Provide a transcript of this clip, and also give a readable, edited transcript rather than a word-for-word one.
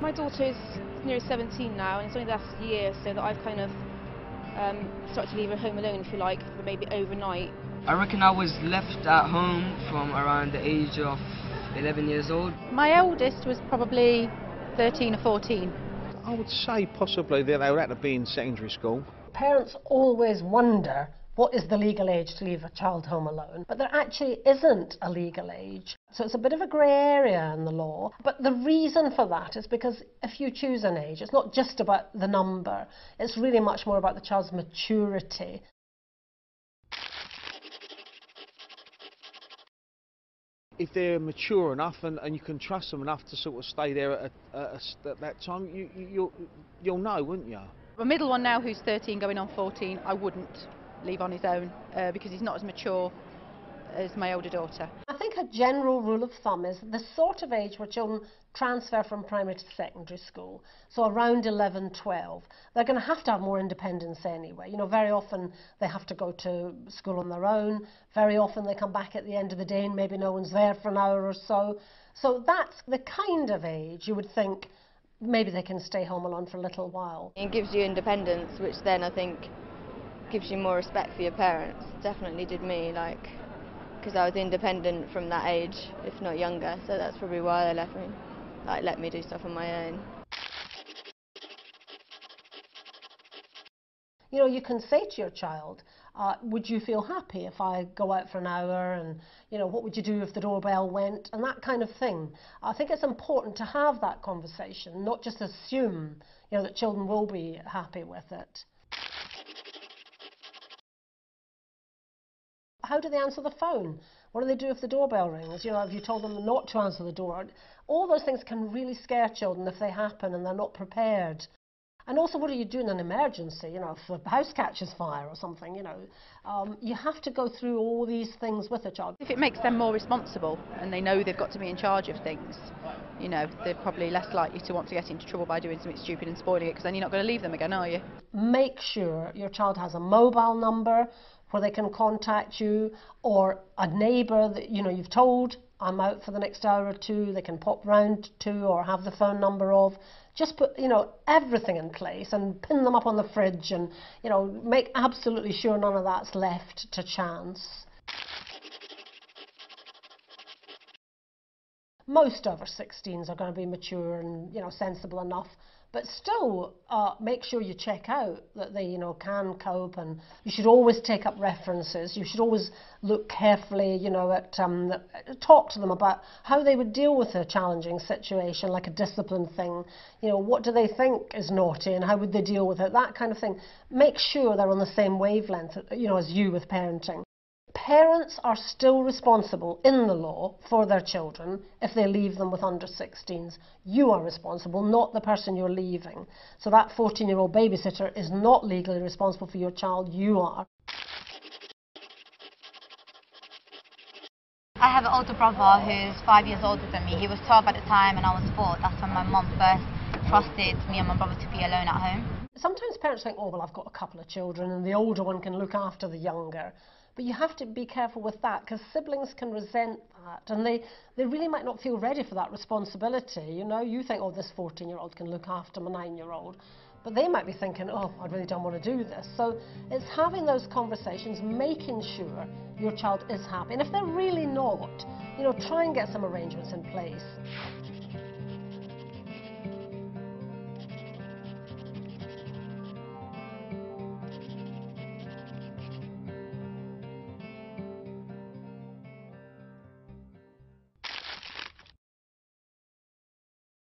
My daughter is nearly 17 now, and it's only the last year so that I've kind of started to leave her home alone, if you like, for maybe overnight. I reckon I was left at home from around the age of 11 years old. My eldest was probably 13 or 14. I would say possibly that they would have to be in secondary school. Parents always wonder what is the legal age to leave a child home alone, but there actually isn't a legal age. So it's a bit of a grey area in the law, but the reason for that is because if you choose an age, it's not just about the number, it's really much more about the child's maturity. If they're mature enough and you can trust them enough to sort of stay there at that time, you'll know, wouldn't you? My middle one now, who's 13 going on 14, I wouldn't leave on his own because he's not as mature as my older daughter. I think a general rule of thumb is the sort of age where children transfer from primary to secondary school, so around 11, 12, they're going to have more independence anyway. You know, very often they have to go to school on their own, very often they come back at the end of the day and maybe no one's there for an hour or so. So that's the kind of age you would think maybe they can stay home alone for a little while. It gives you independence, which then I think gives you more respect for your parents. Definitely did me, because I was independent from that age, if not younger, so that's probably why they left me, let me do stuff on my own. You know, you can say to your child, would you feel happy if I go out for an hour, and, you know, what would you do if the doorbell went, and that kind of thing. I think it's important to have that conversation, not just assume, you know, that children will be happy with it. How do they answer the phone? What do they do if the doorbell rings? You know, have you told them not to answer the door? All those things can really scare children if they happen and they're not prepared. And also, what do you do in an emergency? You know, if the house catches fire or something, you know, you have to go through all these things with a child. If it makes them more responsible and they know they've got to be in charge of things, you know, they're probably less likely to want to get into trouble by doing something stupid and spoiling it, because then you're not going to leave them again, are you? Make sure your child has a mobile number where they can contact you, or a neighbour that, you know, you've told, I'm out for the next hour or two, they can pop round to, or have the phone number of. Just put, you know, everything in place and pin them up on the fridge, and, you know, make absolutely sure none of that's left to chance. Most over 16s are going to be mature and, you know, sensible enough, but still make sure you check out that they, you know, can cope, and you should always take up references. You should always look carefully, you know, at talk to them about how they would deal with a challenging situation, like a discipline thing. You know, what do they think is naughty and how would they deal with it, that kind of thing. Make sure they're on the same wavelength, you know, as you with parenting. Parents are still responsible in the law for their children if they leave them with under 16s. You are responsible, not the person you're leaving. So that 14-year-old babysitter is not legally responsible for your child, you are. I have an older brother who's 5 years older than me. He was 12 at the time and I was 4. That's when my mum first trusted me and my brother to be alone at home. Sometimes parents think, oh, well, I've got a couple of children and the older one can look after the younger. But you have to be careful with that, because siblings can resent that, and they really might not feel ready for that responsibility. You know, you think, oh, this 14-year-old can look after my 9-year-old, but they might be thinking, oh, I really don't want to do this. So it's having those conversations, making sure your child is happy, and if they're really not, you know, try and get some arrangements in place.